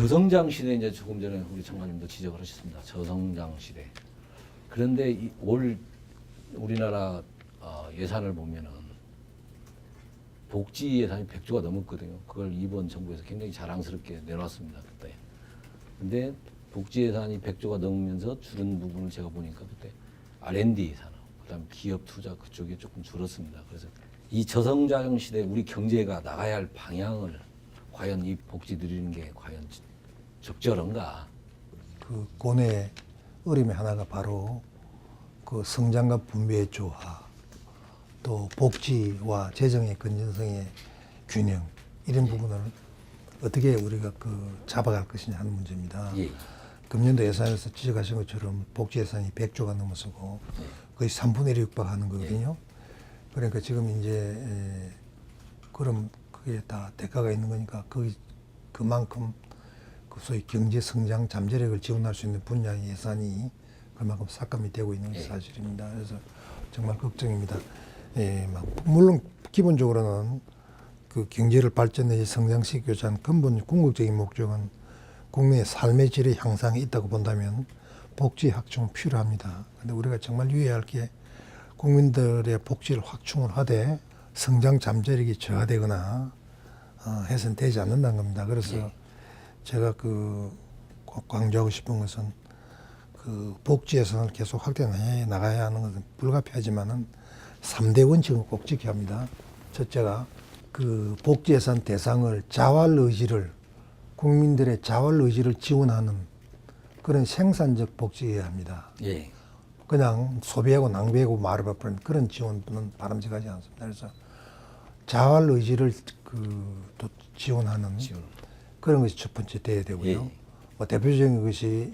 저성장 시대 이제 조금 전에 우리 장관님도 지적을 하셨습니다. 저성장 시대. 그런데 올 우리나라 예산을 보면은 복지 예산이 100조가 넘었거든요. 그걸 이번 정부에서 굉장히 자랑스럽게 내놨습니다. 그때. 근데 복지 예산이 100조가 넘으면서 줄은 부분을 제가 보니까 그때 R&D 예산, 그다음 기업 투자 그쪽에 조금 줄었습니다. 그래서 이 저성장 시대에 우리 경제가 나가야 할 방향을 과연 이 복지 드리는 게 과연 적절한가? 그 고뇌의 어림의 하나가 바로 그 성장과 분배의 조화, 또 복지와 재정의 건전성의 균형, 이런 부분을 어떻게 우리가 그 잡아갈 것이냐 하는 문제입니다. 예. 금년도 예산에서 지적하신 것처럼 복지 예산이 100조가 넘어서고 거의 3분의 1에 육박하는 거거든요. 그러니까 지금 이제 그럼 그게 다 대가가 있는 거니까 그만큼 그 소위 경제 성장 잠재력을 지원할 수 있는 분야의 예산이 그만큼 삭감이 되고 있는 것이 사실입니다. 그래서 정말 걱정입니다. 물론 기본적으로는 그 경제를 발전내지 성장시키고자 하는 근본 궁극적인 목적은 국민의 삶의 질의 향상이 있다고 본다면 복지 확충은 필요합니다. 그런데 우리가 정말 유의할 게 국민들의 복지를 확충을 하되 성장 잠재력이 저하되거나 해서는 되지 않는다는 겁니다. 그래서 제가 꼭 강조하고 싶은 것은 그 복지 예산을 계속 확대해 나가야 하는 것은 불가피하지만은 3대 원칙은 꼭 지켜야 합니다. 첫째가 그 복지 예산 대상을 국민들의 자활 의지를 지원하는 그런 생산적 복지여야 합니다. 예. 그냥 소비하고 낭비하고 말을 버리는 그런 지원은 바람직하지 않습니다. 그래서 자활 의지를 또 지원하는 그런 것이 첫 번째 돼야 되고요. 뭐 대표적인 것이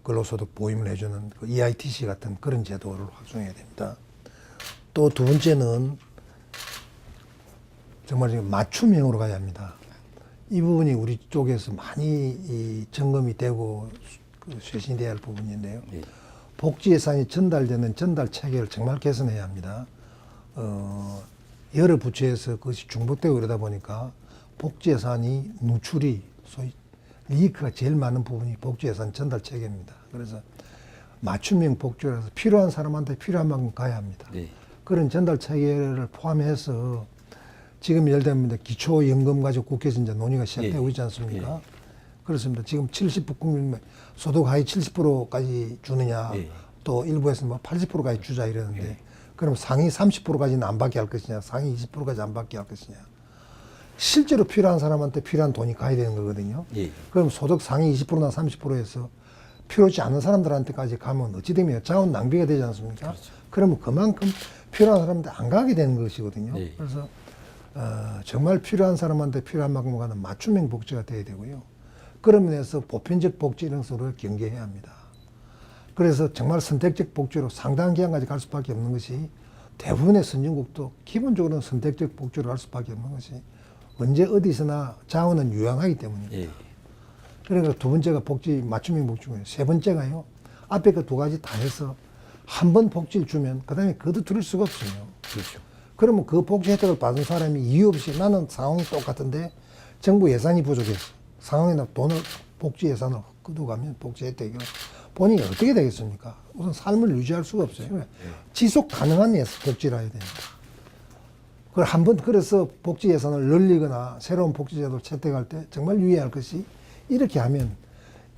근로소득 보임을 해주는 그 EITC 같은 그런 제도를 확충해야 됩니다. 또 두 번째는 정말 지금 맞춤형으로 가야 합니다. 이 부분이 우리 쪽에서 많이 점검이 되고 쇄신이 돼야 할 부분인데요. 복지 예산이 전달되는 전달 체계를 정말 개선해야 합니다. 여러 부처에서 그것이 중복되고 그러다 보니까 복지 예산이 누출이 소위 리이크가 제일 많은 부분이 복지 예산 전달 체계입니다. 그래서 맞춤형 복지라서 필요한 사람한테 필요한 만큼 가야 합니다. 그런 전달 체계를 포함해서 지금 예를 들면 기초연금 가지고 국회에서 이제 논의가 시작되고 있지 않습니까? 그렇습니다. 지금 70% 국민 소득 하위 70%까지 주느냐, 또 일부에서는 뭐 80%까지 주자 이러는데, 그럼 상위 30%까지는 안 받게 할 것이냐, 상위 20%까지 안 받게 할 것이냐. 실제로 필요한 사람한테 필요한 돈이 가야 되는 거거든요. 그럼 소득 상위 20%나 30%에서 필요하지 않은 사람들한테까지 가면 어찌 되면 자원 낭비가 되지 않습니까? 그렇죠. 그러면 그만큼 필요한 사람한테 안 가게 되는 것이거든요. 그래서 정말 필요한 사람한테 필요한 만큼 가는 맞춤형 복지가 돼야 되고요. 그런 면에서 보편적 복지 이런 식으로 경계해야 합니다. 그래서 정말 선택적 복지로 상당한 기간까지 갈 수밖에 없는 것이 대부분의 선진국도 기본적으로는 선택적 복지로 갈 수밖에 없는 것이 언제 어디서나 자원은 유양하기 때문입니다. 그러니까 두 번째가 맞춤형 복지고요. 세 번째가요. 앞에 그 두 가지 다 해서 한 번 복지를 주면 그 다음에 그것도 들을 수가 없어요. 그렇죠. 그러면 그 복지 혜택을 받은 사람이 이유 없이 나는 상황이 똑같은데 정부 예산이 부족해서 상황에다 복지 예산을 끄어가면 복지 혜택이 본인이 어떻게 되겠습니까? 우선 삶을 유지할 수가 없어요. 지속 가능한 복지를 해야 됩니다. 그걸 한번 그래서 복지 예산을 늘리거나 새로운 복지 제도를 채택할 때 정말 유의할 것이 이렇게 하면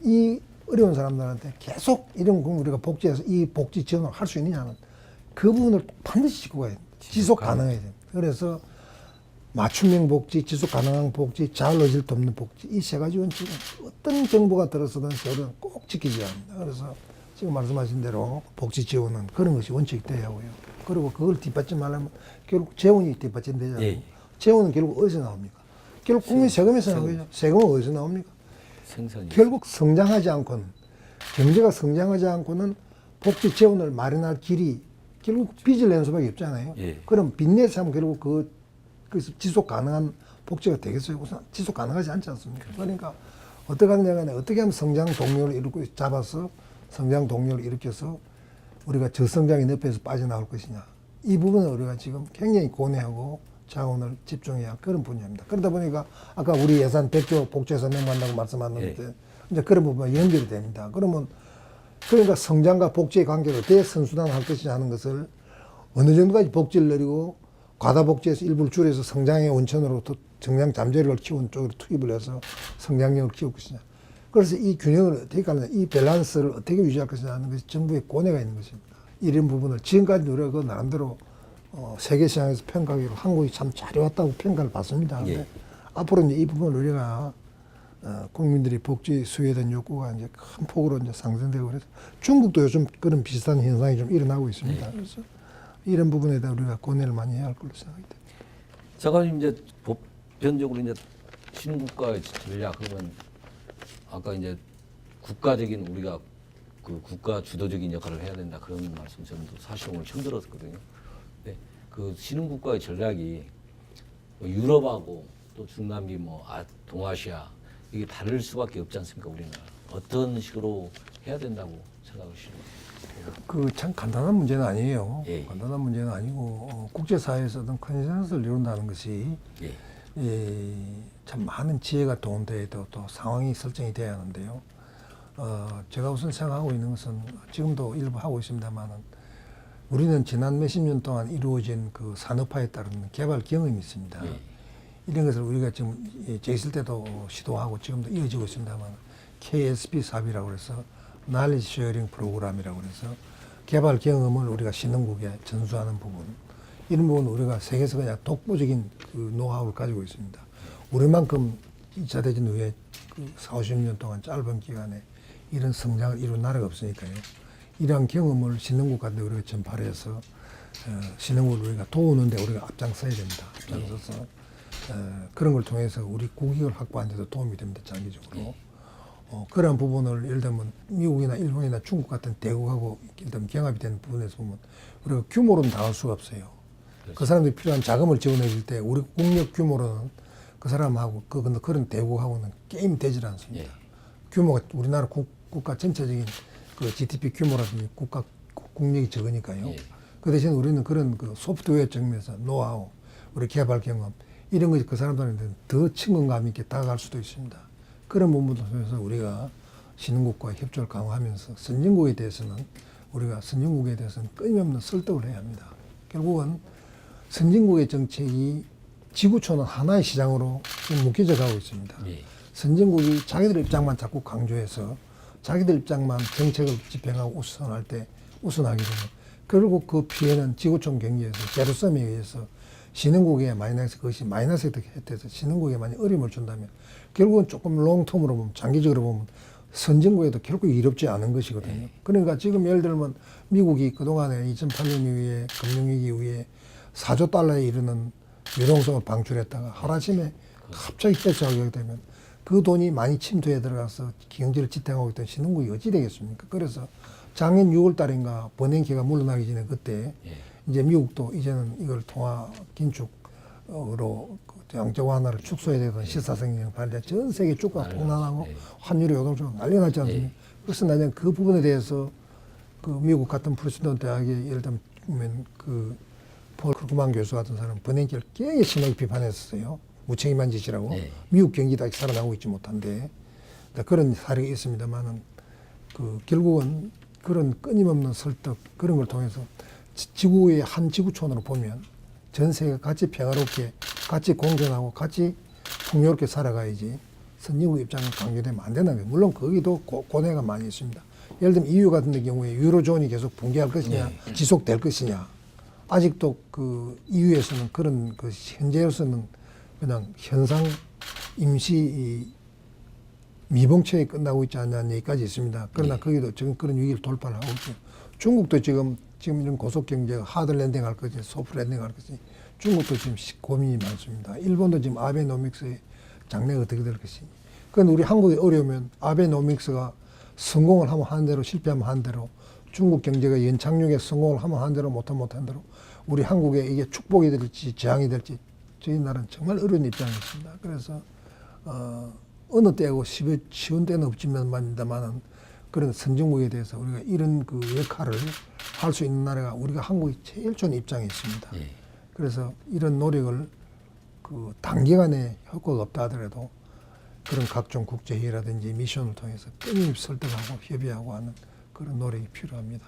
이 어려운 사람들한테 계속 이런 우리가 복지에서 이 복지 지원을 할 수 있느냐는 그 부분을 반드시 짚고 가야 됩니다. 지속 가능해야 됩니다. 그래서 맞춤형 복지, 지속 가능한 복지, 자활 의지를 돕는 복지, 이 세 가지 원칙은 어떤 정부가 들어서든 저는 꼭 지키셔야 합니다. 그래서 지금 말씀하신 대로 복지 지원은 그런 것이 원칙이 돼야 하고요. 그리고 그걸 뒷받침하려면 결국 재원이 뒷받침되잖아요. 재원은 결국 어디서 나옵니까? 결국 국민 세금에서 나오죠. 세금은 어디서 나옵니까? 결국 성장하지 않고는, 경제가 성장하지 않고는 복지 재원을 마련할 길이 결국 빚을 내는 수밖에 없잖아요. 그럼 빚내서 하면 결국 그래서 지속 가능한 복지가 되겠어요? 우선 지속 가능하지 않지 않습니까? 그러니까 어떻게 하면 성장 동력을 잡아서 성장 동력을 일으켜서 우리가 저성장의 늪에서 빠져나올 것이냐. 이 부분을 우리가 지금 굉장히 고뇌하고 자원을 집중해야 할 그런 분야입니다. 그러다 보니까 아까 우리 예산 100조 복지에서 넘어간다고 말씀하셨는데 이제 그런 부분과 연결이 됩니다. 그러면 그러니까 성장과 복지의 관계를 어떻게 선순환할 것이냐 하는 것을 어느 정도까지 복지를 내리고 과다 복지에서 일부를 줄여서 성장의 원천으로 또 성장 잠재력을 키우는 쪽으로 투입을 해서 성장력을 키울 것이냐. 그래서 이 균형을 어떻게 가느냐, 이 밸런스를 어떻게 유지할 것이냐 하는 것이 정부의 고뇌가 있는 것입니다. 이런 부분을 지금까지 우리가 그 나름대로 세계 시장에서 평가하기로 한국이 참 잘해왔다고 평가를 받습니다. 근데 예. 앞으로 이제 이 부분을 우리가 국민들이 복지 수요에 대한 욕구가 이제 큰 폭으로 이제 상승되고 그래서 중국도 요즘 그런 비슷한 현상이 좀 일어나고 있습니다. 그래서 이런 부분에 대해 우리가 고뇌를 많이 해야 할 걸로 생각이 됩니다. 장관님 이제 보편적으로 이제 신국가의 전략 그러면 아까 이제 국가적인 우리가 그 국가 주도적인 역할을 해야 된다 그런 말씀 저는 사실 오늘 처음 들었거든요. 근데 그 신흥국가의 전략이 뭐 유럽하고 또 중남미 뭐 동아시아 이게 다를 수밖에 없지 않습니까 우리나라 어떤 식으로 해야 된다고 생각하시나요? 그 참 간단한 문제는 아니에요. 예. 간단한 문제는 아니고 국제사회에서 어떤 컨센서스를 이룬다는 것이 예. 참 많은 지혜가 동원돼야 또 상황이 설정이 돼야 하는데요. 제가 우선 생각하고 있는 것은 지금도 일부 하고 있습니다만은 우리는 지난 몇십 년 동안 이루어진 그 산업화에 따른 개발 경험이 있습니다. 예. 이런 것을 우리가 지금 제 있을 때도 시도하고 지금도 이어지고 있습니다만 KSP 사업이라고 그래서 Knowledge Sharing 프로그램이라고 그래서 개발 경험을 우리가 신흥국에 전수하는 부분 이런 부분 우리가 세계에서 그냥 독보적인 그 노하우를 가지고 있습니다. 우리만큼 2차 대전 후에 그 40, 50년 동안 짧은 기간에 이런 성장을 이룬 나라가 없으니까요. 이러한 경험을 신흥국한테 우리가 전파해서 신흥국을 우리가 도우는데 우리가 앞장서야 됩니다. 앞장서서 그런 걸 통해서 우리 국익을 확보하는 데도 도움이 됩니다. 장기적으로. 그런 부분을 예를 들면 미국이나 일본이나 중국 같은 대국하고 일단 경합이 되는 부분에서 보면 우리가 규모로는 당할 수가 없어요. 그렇죠. 그 사람들이 필요한 자금을 지원해 줄 때 우리 국력 규모로는 그 사람하고 그런 대국하고는 게임이 되질 않습니다. 예. 규모가 우리나라 국가 전체적인 그 GDP 규모라든지 국력이 적으니까요. 예. 그 대신 우리는 그런 그 소프트웨어 측면에서 노하우, 우리 개발 경험 이런 것이 그 사람들한테 더 친근감 있게 다가갈 수도 있습니다. 그런 부분도 통해서 우리가 신흥국과의 협조를 강화하면서 선진국에 대해서는 끊임없는 설득을 해야 합니다. 결국은 선진국의 정책이 지구촌은 하나의 시장으로 지금 묶여져 가고 있습니다. 예. 선진국이 자기들 입장만 자꾸 강조해서 자기들 입장만 정책을 집행하고 우선하게 되면 결국 그 피해는 지구촌 경제에서 제로섬에 의해서 신흥국에 그것이 마이너스가 돼서 신흥국에 많이 어려움을 준다면 결국은 조금 롱텀으로 보면 장기적으로 보면 선진국에도 결국 이롭지 않은 것이거든요. 그러니까 지금 예를 들면 미국이 그동안에 2008년 이후에 금융위기 이후에 4조 달러에 이르는 유동성을 방출했다가 하루아침에 갑자기 떼쳐가게 되면 그 돈이 많이 침투에 들어가서 경제를 지탱하고 있던 신흥국이 어찌 되겠습니까? 그래서 작년 6월 달인가 버냉키가 물러나기 전에 그때 이제 미국도 이제는 이걸 통화 긴축으로 양적 완화를 축소해야 되던 시사성경 발대 전 세계 주가가 폭락하고 환율이 요동치고 난리 났지 않습니까? 그래서 나는 그 부분에 대해서 그 미국 같은 프리스턴 대학의 예를 들면 그 폴 크루만 교수 같은 사람 버냉키를 굉장히 심하게 비판했었어요. 무책임한 짓이라고. 미국 경기도 아직 살아나고 있지 못한데 그런 사례가 있습니다만은 그 결국은 그런 끊임없는 설득 그런 걸 통해서 지구의 한 지구촌으로 보면 전 세계가 같이 평화롭게 같이 공존하고 같이 풍요롭게 살아가야지 선진국 입장을 강조되면 안 된다는 거예요. 물론 거기도 고뇌가 많이 있습니다. 예를 들면 EU 같은 경우에 유로존이 계속 붕괴할 것이냐 지속될 것이냐 아직도 그 EU에서는 그런 그 현재로서는 그냥 현상 임시 미봉체에 끝나고 있지 않냐는 얘기까지 있습니다. 그러나 거기도 지금 그런 위기를 돌파를 하고 있죠. 중국도 지금 이런 고속 경제가 하드 랜딩 할 것인지 소프트 랜딩 할 것인지 중국도 지금 고민이 많습니다. 일본도 지금 아베노믹스의 장래가 어떻게 될 것인지. 그런데 우리 한국이 어려우면 아베노믹스가 성공을 하면 하는 대로 실패하면 하는 대로 중국 경제가 연착륙에 성공을 하면 하는 대로 못하면 못하는 대로 우리 한국에 이게 축복이 될지 재앙이 될지 저희 나라는 정말 어려운 입장에 있습니다. 그래서 어느 때하고 쉬운 때는 없지만은 그런 선진국에 대해서 우리가 이런 그 역할을 할 수 있는 나라가 우리가 한국이 제일 좋은 입장에 있습니다. 그래서 이런 노력을 그 단기간에 효과가 없다 하더라도 그런 각종 국제회의라든지 미션을 통해서 끊임없이 설득하고 협의하고 하는 그런 노력이 필요합니다.